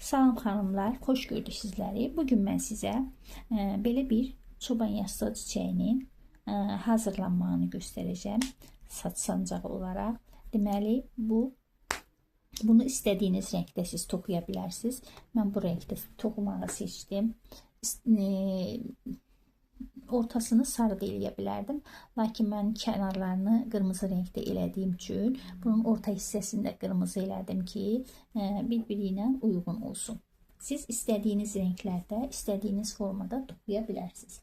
Salam xanımlar, xoş gördük sizləri. Bugün mən sizə belə bir çoban yastığı çiçəyinin hazırlanmağını göstərəcəm. Saç sancağı olaraq. Deməli, bunu istədiyiniz rəngdə siz toxuya bilərsiniz. Mən bu rəngdə toxumağı seçdim. Ortasını sarı da eləyə bilərdim. Lakin mən kənarlarını qırmızı rəngdə elədiyim üçün bunun orta hissəsini də qırmızı elədim ki, bir-biri ilə uyğun olsun. Siz istədiyiniz rənglərdə, istədiyiniz formada toxuya bilərsiniz.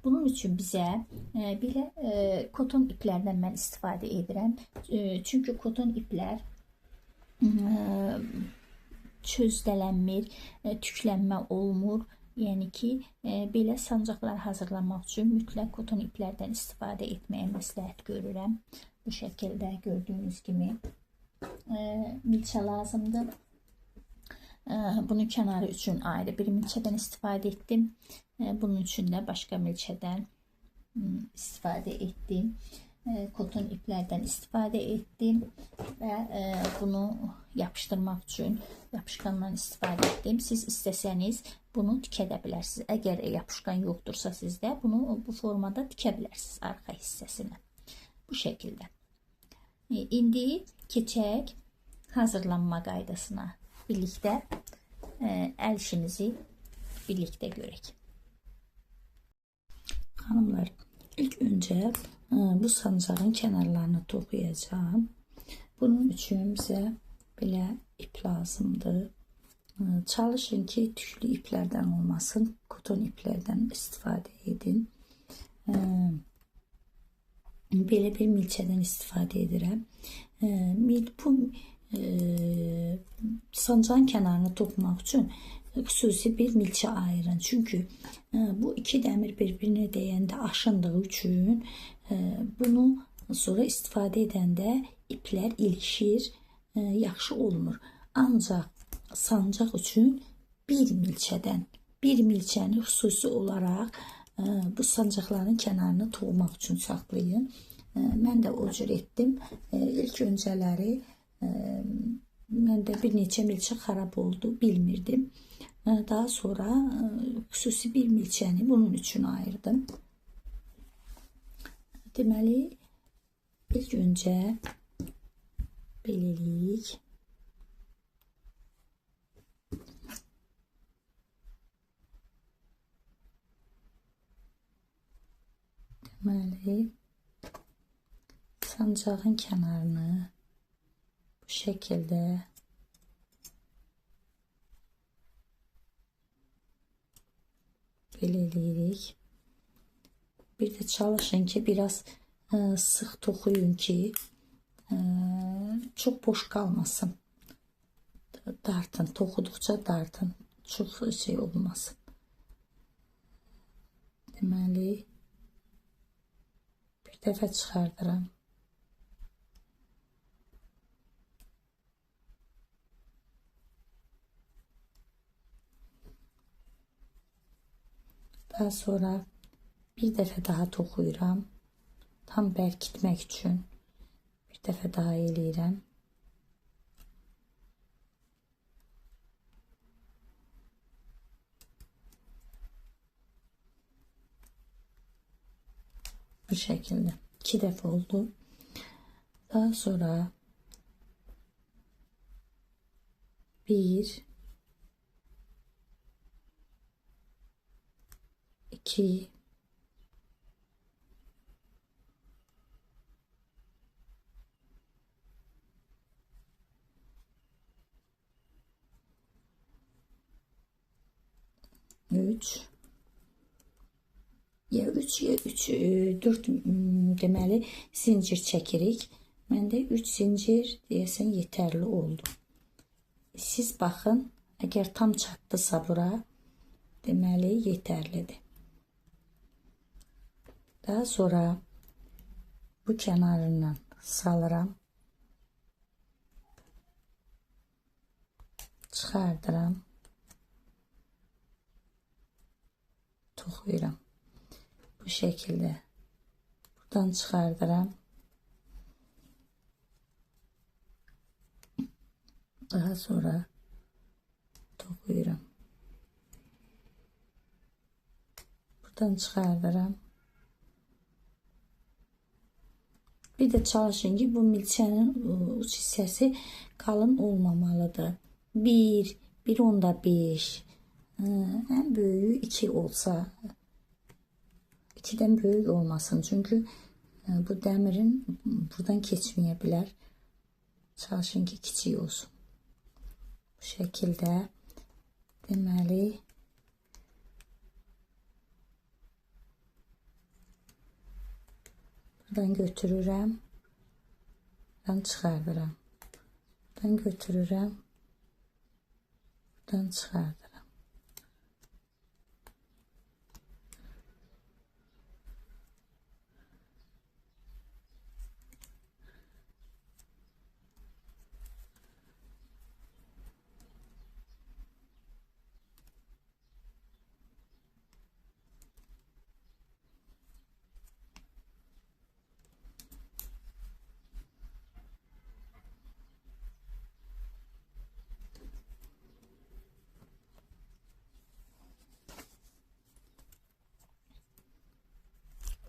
Bunun üçün bizə belə koton iplərdən mən istifadə edirəm. Çünki koton iplər çözdələnmir, tüklənmə olmur. Yəni ki, belə sancaqlar hazırlamaq üçün mütləq koton iplərdən istifadə etməyə məsləhət görürəm. Bu şəkildə gördüyünüz kimi milçə lazımdır. Bunun kənarı üçün ayrı bir milçədən istifadə etdim. Bunun üçün də başqa milçədən istifadə etdim. Koton iplərdən istifadə etdim və bunu yapışdırmaq üçün yapışqandan istifadə etdim. Siz istəsəniz bunu tikə də bilərsiniz. Əgər yapışqan yoxdursa sizdə bunu bu formada tikə bilərsiniz arxa hissəsinə. Bu şəkildə. İndi keçək hazırlanma qaydasına. Birlikdə əl işimizi birlikdə görək. Xanımlar, ilk öncə bu sancağın kənarlarını toxuyacağım. Bunun üçün bizə belə ip lazımdır. Çalışın ki, tüklü iplərdən olmasın. Koton iplərdən istifadə edin. Belə bir milçədən istifadə edirəm. Bu sancağın kənarını toxumaq üçün xüsusi bir milçə ayırın. Çünki bu iki dəmir bir-birinə dəyəndə aşındığı üçün bunu sonra istifadə edəndə iplər ilişir, yaxşı olmur. Ancaq sancaq üçün bir milçəni xüsusi olaraq bu sancaqların kənarını toxumaq üçün saxlayın. Mən də o cür etdim. İlk öncələri məndə bir neçə milçə xarab oldu, bilmirdim. Daha sonra xüsusi bir milçəni bunun üçün ayırdım. Deməli, ilk öncə beləlik sancağın kənarını bu şəkildə belə eləyirik. Bir də çalışın ki, biraz sıx toxuyun ki, çox boş qalmasın. Dartın, toxuduqca dartın. Çox şey olmasın. Deməli, bir dəfə çıxardıram. Daha sonra bir dəfə daha toxuyuram. Tam bərkitmək üçün bir dəfə daha eləyirəm. Bu şəkildə 2 dəfə oldu. Daha sonra 1 2 3 ya 4 deməli zincir çəkirik. Məndə 3 zincir deyəsən yetərli oldu. Siz baxın, əgər tam çatdısa bura, deməli yetərlidir. Daha sonra bu kənarından salıram. Çıxardıram. Toxuyuram. Bu şəkildə. Buradan çıxardıram. Daha sonra toxuyuram. Buradan çıxardıram. Bir də çalışın ki, bu milçənin uç hissəsi qalın olmamalıdır. 1, 1.5, ən böyüyü 2 olsa, 2-dən böyük olmasın. Çünki bu dəmirin buradan keçməyə bilər. Çalışın ki, kiçik olsun. Bu şəkildə deməli buradan götürürəm, buradan çıxardıram. Buradan götürürəm, buradan çıxardıram.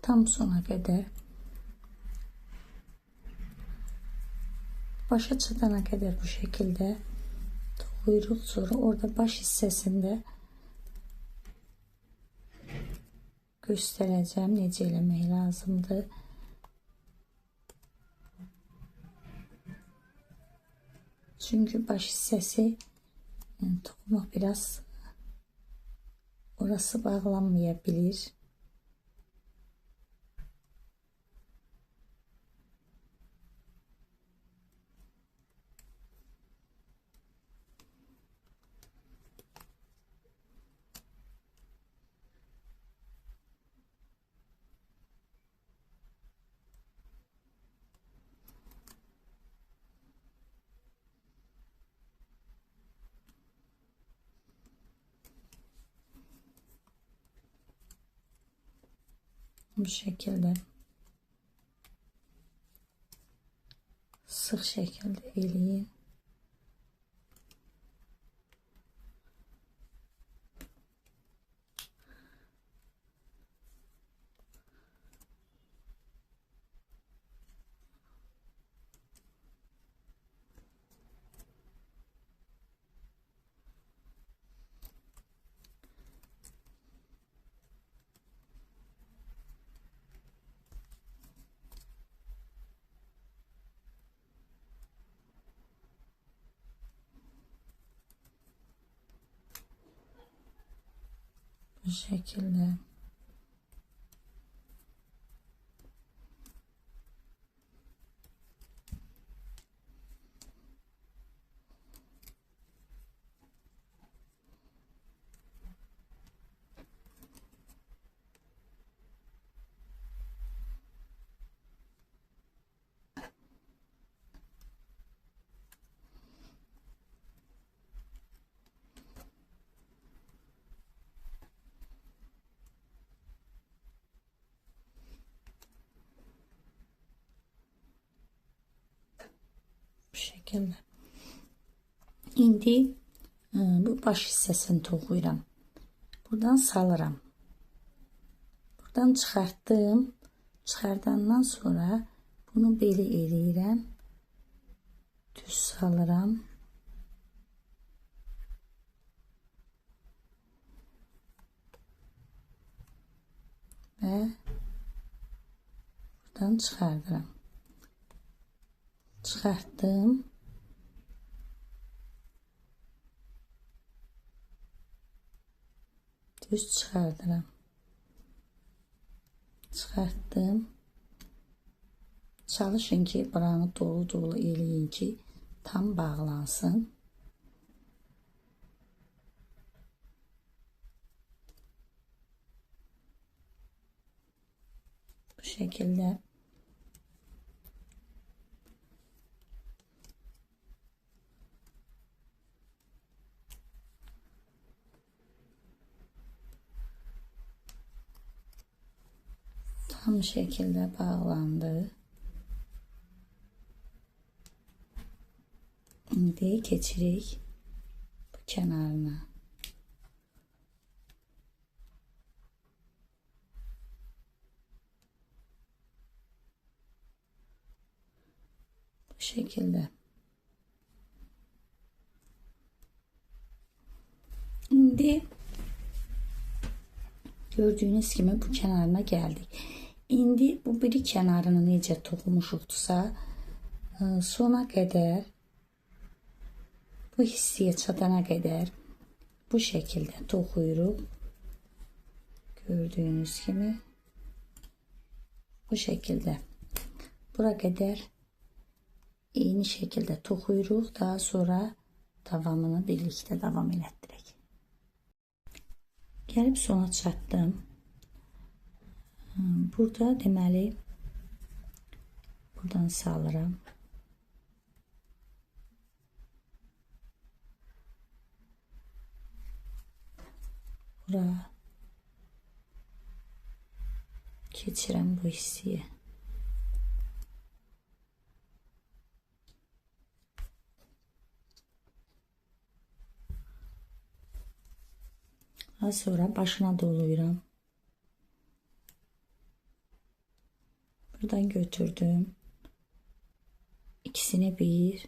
Tam sona kadar, başa çatana kadar bu şekilde kuyruk, sonra orada baş hissesinde göstereceğim necə eləmək lazımdır. Çünkü baş hissesi toxumaq biraz orası bağlanmayabilir. Bu şekilde sık şekilde eleyin. Bu şekilde. Bu şekilde. İndi bu baş hissəsini toxuyuram. Buradan salıram. Buradan çıxartdım. Çıxardandan sonra bunu belə eləyirəm. Düz salıram. Və buradan çıxardıram. Çıxartdım. Düz çıxardıram. Çıxartdım. Çalışın ki, buranı dolu eləyin ki, tam bağlansın. Bu şekilde. Tam şekilde bağlandı. İndi keçirik bu kənarına. şekilde. İndi gördüğünüz gibi bu kenarına geldik. İndi bu biri kenarını necə toxumuşuqdursa sona qədər bu hissəyə çatana qədər bu şekilde toxuyuruq. Gördüğünüz gibi bu şekilde bura kadar eyni şekilde toxuyuruq. Daha sonra davamını birlikte davam elətdirək. Gəlib sona çatdım. Burada deməli buradan salıram. Bura keçirəm bu hissəyə. Daha sonra başına doluyuram. Buradan götürdüm. İkisini bir,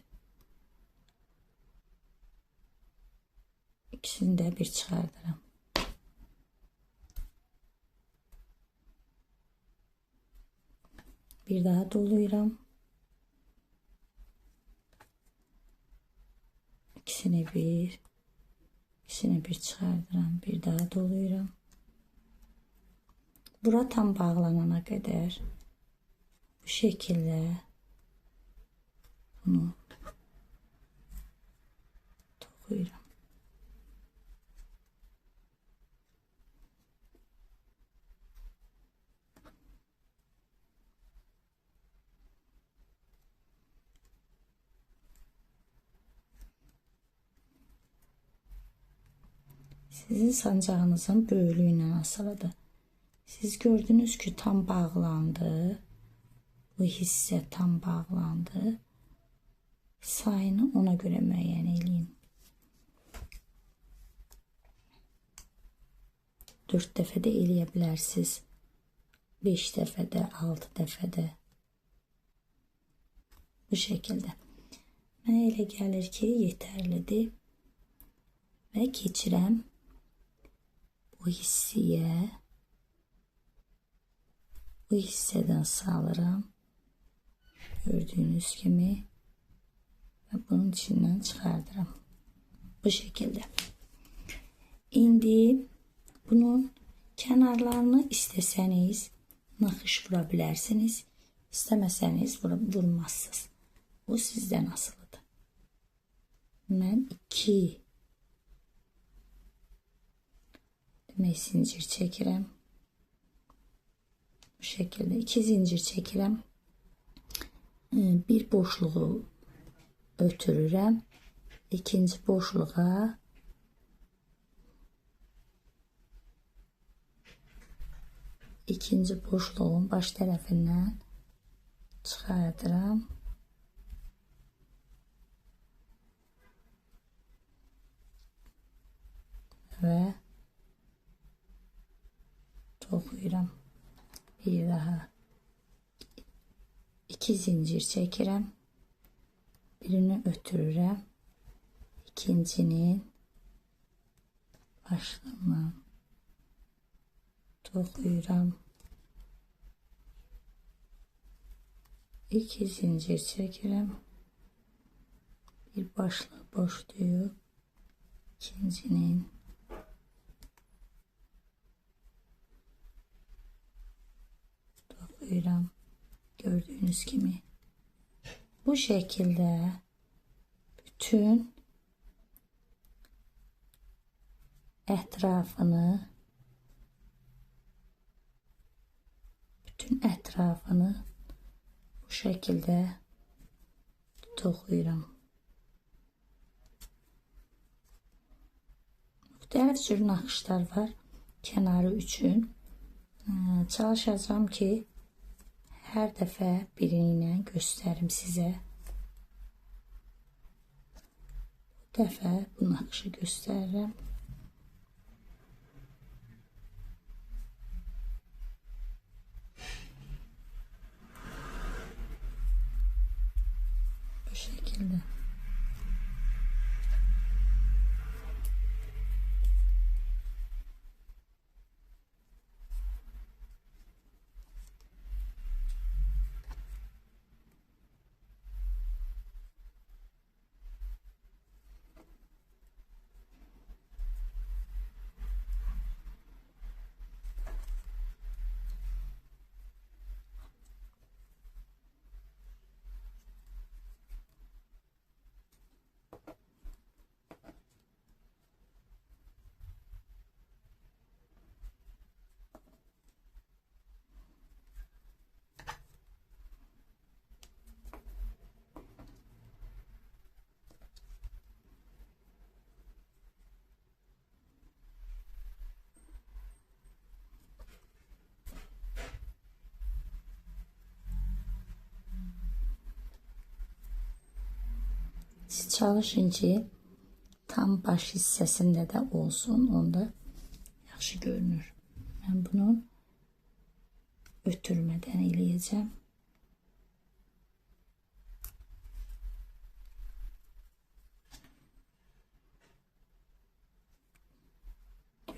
ikisini de bir çıxardıram. Bir daha doluyuram. İkisini bir, ikisini bir çıxardıram. Bir daha doluyuram. Bura tam bağlanana kadar bu şekilde bunu toxuyuram. Sizin sancağınızın böyüklüğüyle asılıdır. Siz gördünüz ki tam bağlandı. Bu hisse tam bağlandı. Sayını ona göre müəyyən eləyin. 4 dəfə də eləyə bilərsiniz. 5 dəfə də, 6 dəfə də. Bu şekilde. Mənə elə gəlir ki, yetərlidir. Və keçirəm bu hissəyə. Bu hissədən salıram. Gördüğünüz gibi ve bunun içinden çıkardıram. Bu şekilde. İndi bunun kenarlarını isteseniz nakış vurabilirsiniz. İstemeseniz vurmazsınız. Bu sizden asılıdır. Ben 2 demək zincir çəkirəm. Bu şekilde 2 zincir çəkirəm. Bir boşluğu ötürürəm. İkinci boşluğa ikinci boşluğun baş tərəfindən çıxardıram. Və toxuyuram. Bir daha 2 zincir çəkirəm. Birini ötürürəm. İkincinin başından toxuyuram. 2 zincir çəkirəm. Bir başlığı boşlayıb ikincinin toxuyuram. Gördüğünüz gibi bu şekilde bütün etrafını bu şekilde toxuyuram. Müxtəlif cür naxışlar var kənarı üçün. Çalışacağım ki her dəfə birini göstərim sizə. Bu dəfə bu naxışı göstərirəm. Siz çalışın ki tam baş hissəsində də olsun, onda yaxşı görünür. Mən bunu ötürmədən eləyəcəm.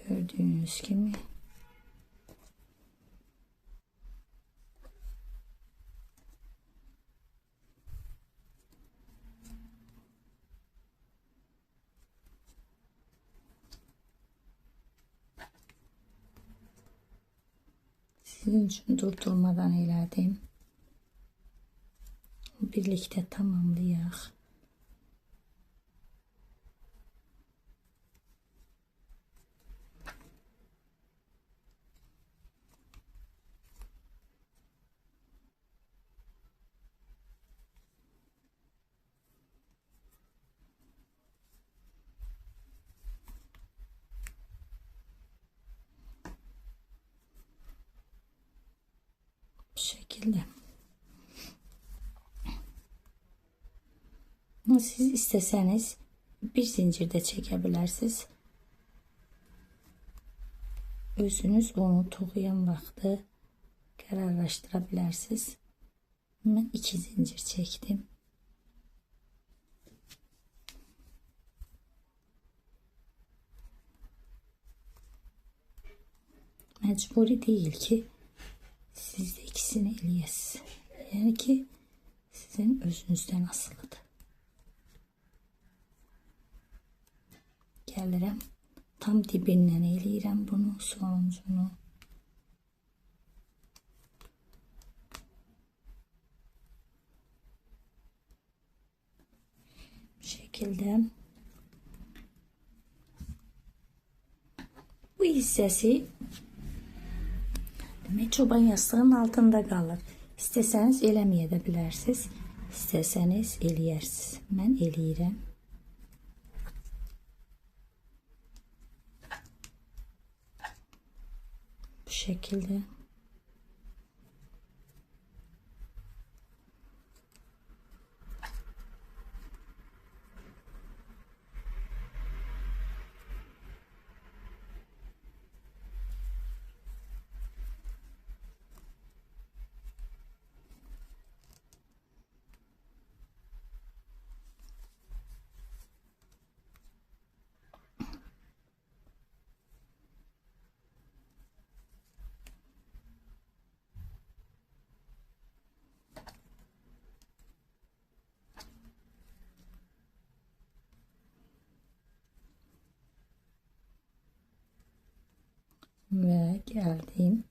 Gördüğünüz gibi sizin için durdurmadan elədim. Birlikte tamamlayaq. Bu şekilde. Siz isteseniz bir zincirde çekebilirsiniz. Özünüz onu toxuyan vaxtı qərarlaşdırabilirsiniz. Ben 2 zincir çektim. Mecburi değil ki siz de ikisini eləyəsiniz. Yani ki sizin özünüzdən asılıdır. Gəlirəm. Tam dibindən eləyirəm bunu, sonuncunu. Bu şekilde. Bu hissəsi demək çoban yastığının altında qalır. İstəsəniz eləməyə də bilərsiniz. İstəsəniz eləyərsiniz. Mən eləyirəm. Bu şekilde. Ve geldim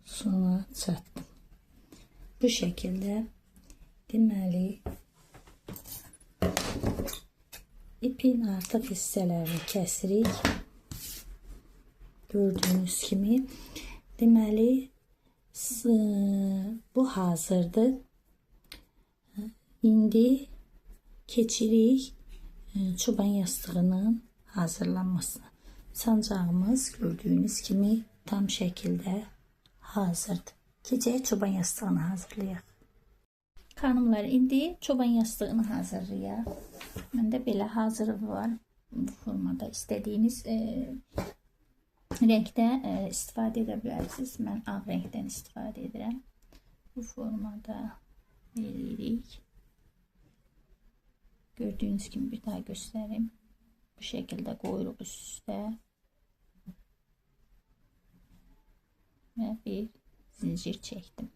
sona çatdım. Bu şekilde deməli ipin artıq hissələrini kəsirik. Gördüğünüz kimi deməli bu hazırdır. İndi keçirik çoban yastığının hazırlanmasına. Sancağımız gördüğünüz gibi tam şekilde hazırdır. Geceye çoban yastığını hazırlayaq. Xanımlar, indi çoban yastığını hazırlayaq. Məndə belə hazırı var. Bu formada istədiyiniz renkdə istifadə edə bilərsiniz. Mən ağ renkdən istifadə edirəm. Bu formada eləyirik. Gördüğünüz gibi bir daha göstereyim. Bu şekilde koyuruq üstə ve bir zincir çektim.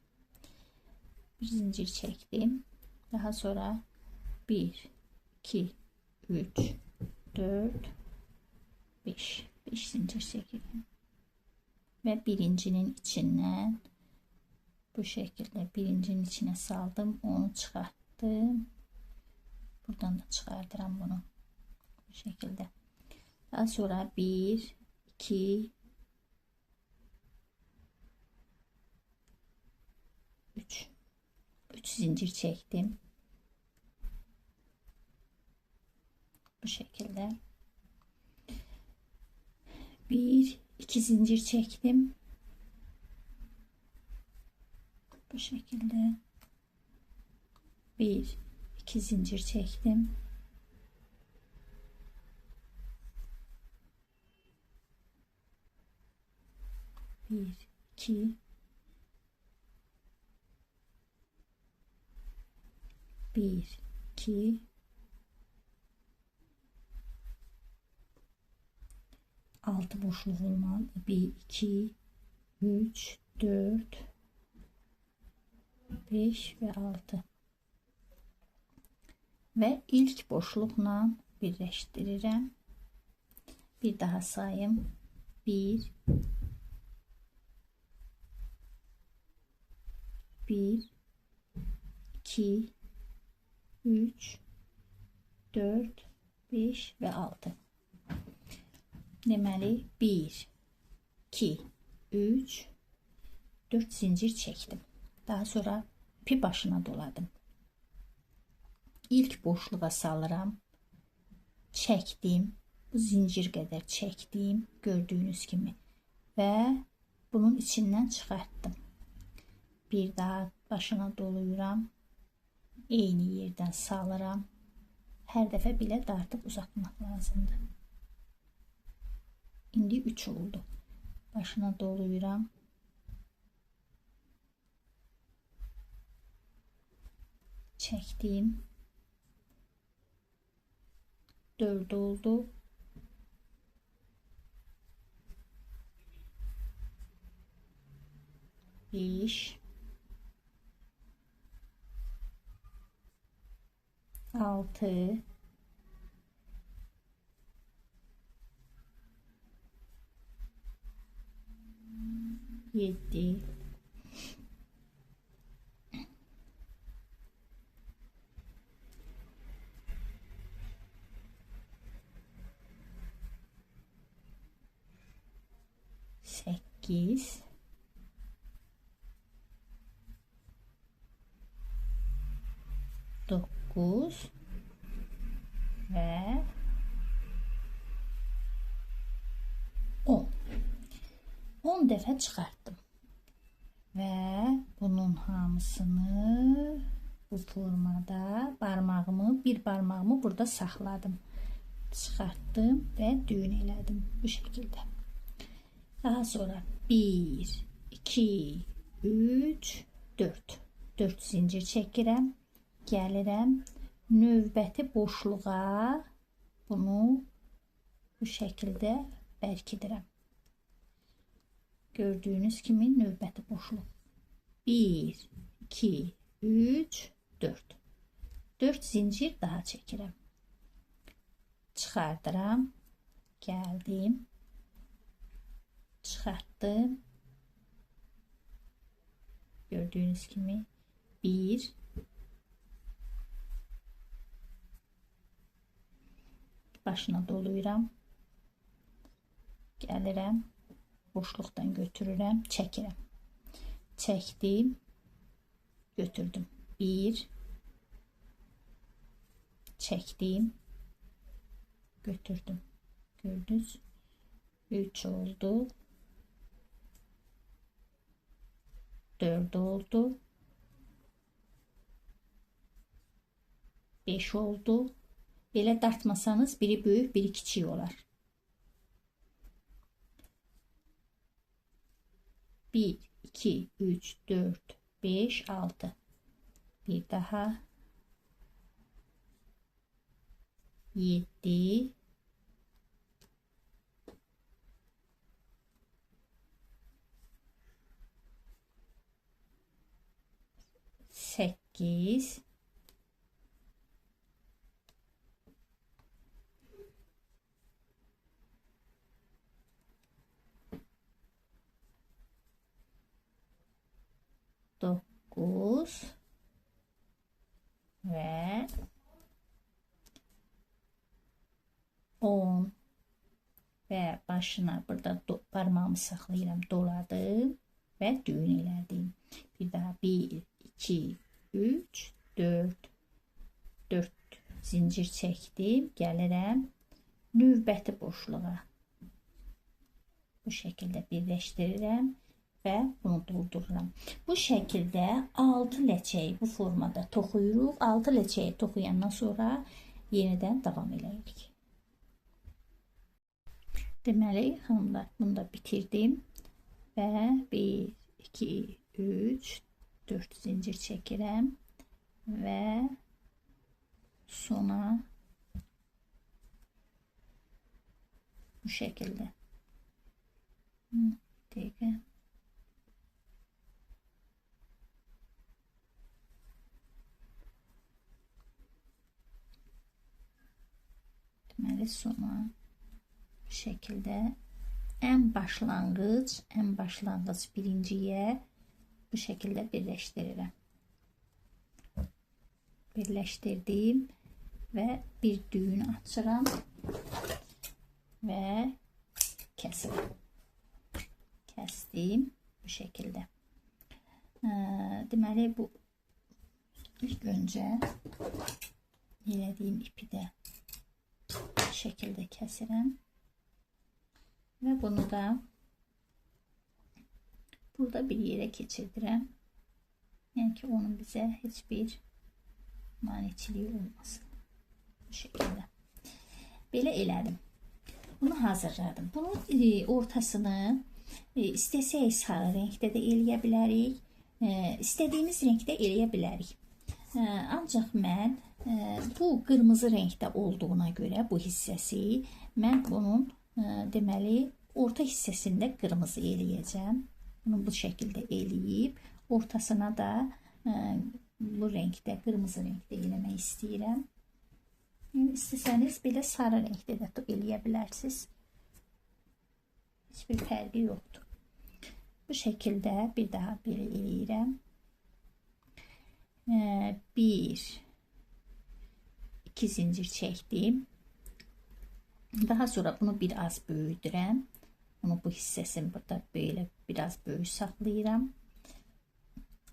Bir zincir çektim. Daha sonra 1, 2, 3, 4, 5. 5 zincir çektim. Ve birincinin içinden bu şekilde birincinin içine saldım. Onu çıkarttım. Buradan da çıkartıram bunu. Bu şekilde. Daha sonra 1, 2, 3. 3 zincir çektim. Bu şekilde. 1, 2 zincir çektim. Bu şekilde. 1, 2 zincir çektim. 1 2 1 2 6 boşluq olmalı. 1 2 3 4 5 ve 6 ve ilk boşluqla birləşdirirəm. Bir daha sayım. 1 1 2 3 4 5 ve 6. Deməli 1 2 3 4 zincir çektim. Daha sonra ipi başına doladım. İlk boşluğa salıram. Çektim. Bu zincir kadar çektim. Gördüğünüz gibi. Ve bunun içinden çıkarttım. Bir daha başına doluyuram. Eyni yerden salıram. Her dəfə belə dartıp uzatmak lazımdır. İndi 3 oldu. Başına doluyuram. Çektim. 4 oldu. Beş. 6 7 8 9 ve 10. 10 dəfə çıxartdım. Ve bunun hamısını bu formada bir parmağımı burada saxladım. Çıxartdım ve düğün elədim bu şekilde. Daha sonra 1 2 3 4 4 zincir çəkirəm. Gəlirəm növbəti boşluğa bunu bu şekilde bərkidirəm. Gördüğünüz kimi növbəti boşluq. 1 2 3 4 4 zincir daha çəkirəm. Çıxardıram. Gəldim. Çıxartdım. Gördüğünüz kimi 1 başına doluyuram. Gəlirəm. Boşluqdan götürürəm, çəkirəm. Çəkdim, götürdüm. 1 çəkdim, götürdüm. Gördünüz? 3 oldu. 4 oldu. 5 oldu. Belə dartmasanız biri böyük, biri kiçik olar. 1 2 3 4 5 6. Bir daha 7 8 9 ve 10 ve başına burada parmağımı saxlayıram, doladım ve düğün elədim. Bir daha 1 2 3 4 4 zincir çəkdim, gəlirəm növbəti boşluğa. Bu şekilde birləşdirirəm ve bunu doldururam. Bu şekilde 6 ləçəyi bu formada toxuyuruq. 6 ləçəyi toxuyandan sonra yeniden davam eləyirik. Deməli, hanımlar, bunu da bitirdim. və 1 2 3 4 zincir çəkirəm və sona bu şəkildə. Dəqiqə. Deməli sona bu şəkildə ən başlanğıc birinciyə bu şəkildə birləşdirirəm. Birləşdirdim və bir düğün açıram və kəsirim. Kəsdim bu şəkildə. Deməli bu ilk öncə elədiyim ipi də bu şəkildə kəsirəm və bunu da burada bir yerə keçirdirəm. Yəni ki, onun bizə heç bir maneçiliyi olmasın. Bu şəkildə. Belə elədim. Bunu hazırladım. Bunun ortasını istəsək sarı rəngdə də eləyə bilərik. İstədiyimiz rəngdə eləyə bilərik. Ancaq mən bu qırmızı rəngdə olduğuna görə bu hissəsi mən bunun deməli orta hissəsində qırmızı eləyəcəm. Bunu bu şəkildə eləyib ortasına da bu rəngdə, qırmızı rəngdə eləmək istəyirəm. İstəsəniz belə sarı rəngdə də eləyə bilərsiniz. Heç bir fərqi yoxdur. Bu şəkildə bir daha belə eləyirəm. 1 2 zincir çəkdim. Daha sonra bunu biraz böyüdürəm. Bunu bu hissəsini burada belə biraz böyük saxlayıram.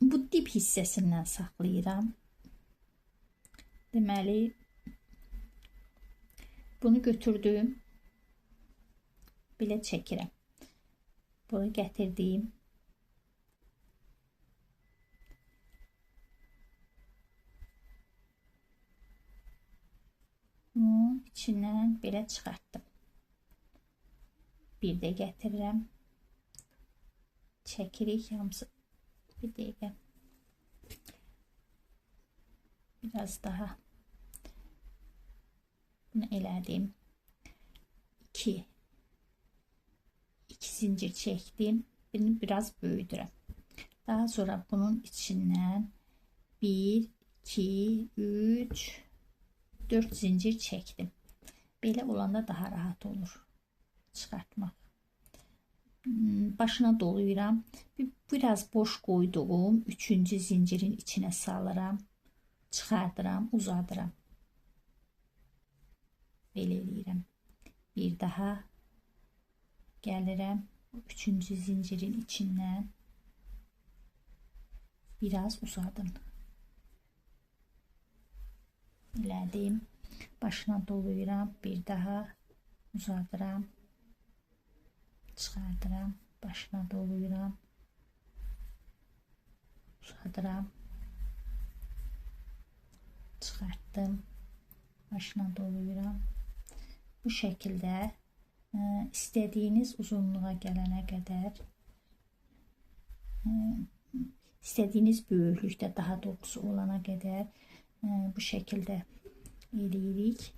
Bu dip hissəsindən saxlayıram. Deməli bunu götürdüm. Belə çəkirəm. Bunu gətirdim. Bunun içindən belə çıxartdım. Bir də gətirirəm. Çəkirik hamısı. Bir dəqiqə. Biraz daha. Bunu elədim. 2 zincir çəkdim. Birini biraz böyüdürəm. Daha sonra bunun içindən 1 2 3 4 zincir çəkdim. Belə olanda daha rahat olur çıxartmaq. Başına doluyuram. Biraz boş qoyduğum 3-cü zincirin içinə salıram. Çıxardıram, uzadıram. Belə eləyirəm. Bir daha gəlirəm. 3-cü zincirin içindən biraz uzadım. Elədim. Başına doluyuram. Bir daha uzadıram. Çıxardıram. Başına doluyuram. Uzadıram. Çıxartdım. Başına doluyuram. Bu şəkildə istədiyiniz uzunluğa gələnə qədər, istədiyiniz böyüklükdə, daha doğrusu olana qədər bu şəkildə eləyirik.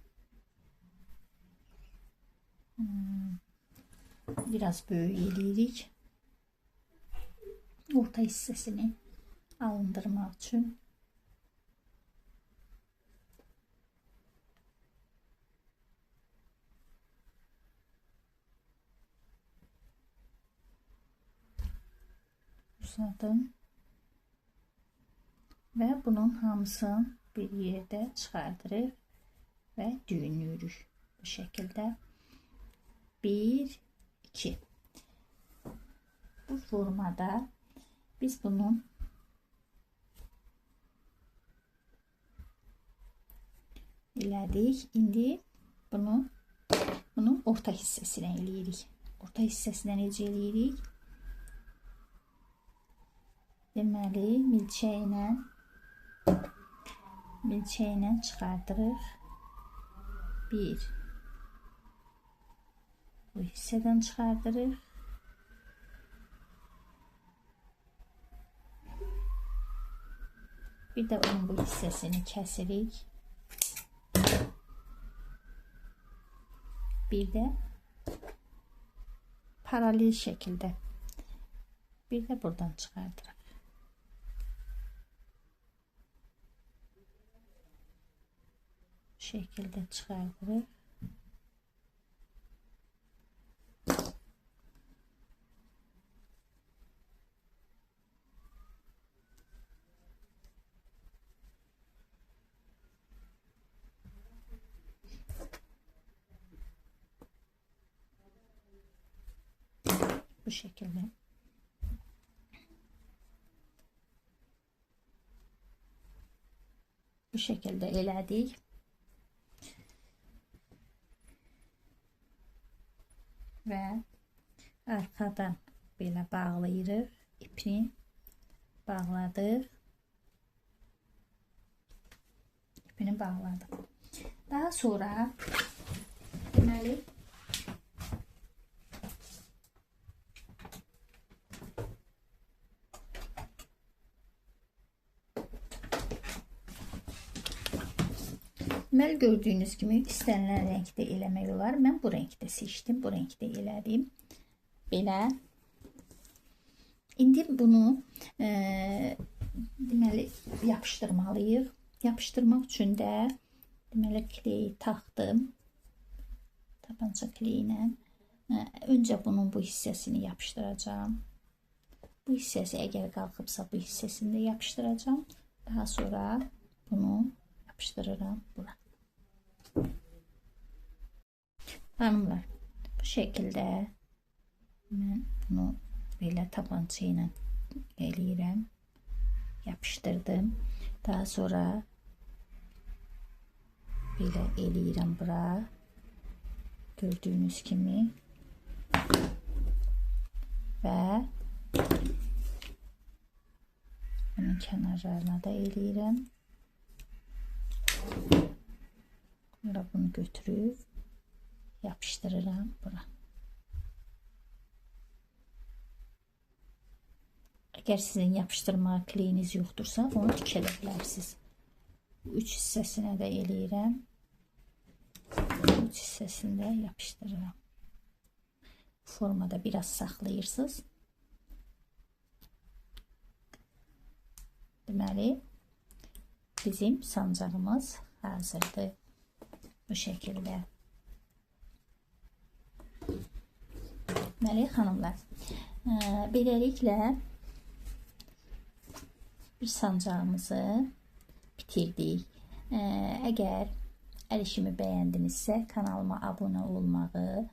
Biraz böyük eləyirik. Orta hissəsini alındırmaq üçün. Uzadım. Və bunun hamısını bir yerdə çıxardırıq və düyünlüyürük. Bu şəkildə 1 2. Bu formada biz bunun elədik. İndi bunun orta hissəsini eləyirik. Orta hissəsini necə eləyirik? Deməli, milçəklə çıxardırıq. 1 bu hissədən çıxardırıq. Bir də onun bu hissəsini kəsirik. Bir də paralel şəkildə bir də buradan çıxardırıq. Bu şəkildə çıxardırıq. Bu şekilde. Bu şekilde elədik. Və arxadan belə bağlayırıq. İpini bağladıq. İpini bağladık. Daha sonra deməli gördüğünüz kimi istənilən renkdə eləmək olar. Mən bu renkdə seçdim. Bu renkdə elədim. Belə. İndi bunu deməli yapışdırmalıyıq. Yapışdırmaq üçün də deməli kleyi taxdım. Tapança kleyi ilə. Öncə bunun bu hissəsini yapışdıracağım. Bu hissəsi əgər qalxıbsa bu hissəsini də yapışdıracağım. Daha sonra bunu yapıştırıram bura. Hanımlar, bu şekilde ben bunu böyle tabanca ile eləyirəm, yapıştırdım. Daha sonra böyle eləyirəm bura. Gördüğünüz kimi ve bunun kenarlarına da eləyirəm. Sonra bunu götürüp yapıştırıram bura. Eğer sizin yapıştırma kleyiniz yoktursa onu dikedə bilərsiniz. Üç hissəsinə də eləyirəm. Üç hissəsini də yapıştırıram. Formada biraz saxlayırsınız. Deməli bizim sancağımız hazırdır. Bu şekilde. Deməli xanımlar, beləliklə bir sancağımızı bitirdik. Əgər əl işimi bəyəndinizsə kanalıma abunə olmağı,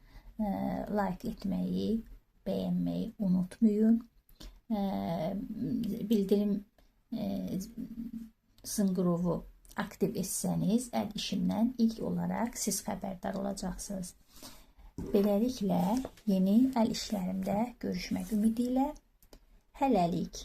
like etməyi, bəyənməyi unutmayın. Bildirim zınqırovu aktiv etsəniz əl işimdən ilk olaraq siz xəbərdar olacaqsınız. Beləliklə yeni əl işlərimdə görüşmək ümidi ilə hələlik.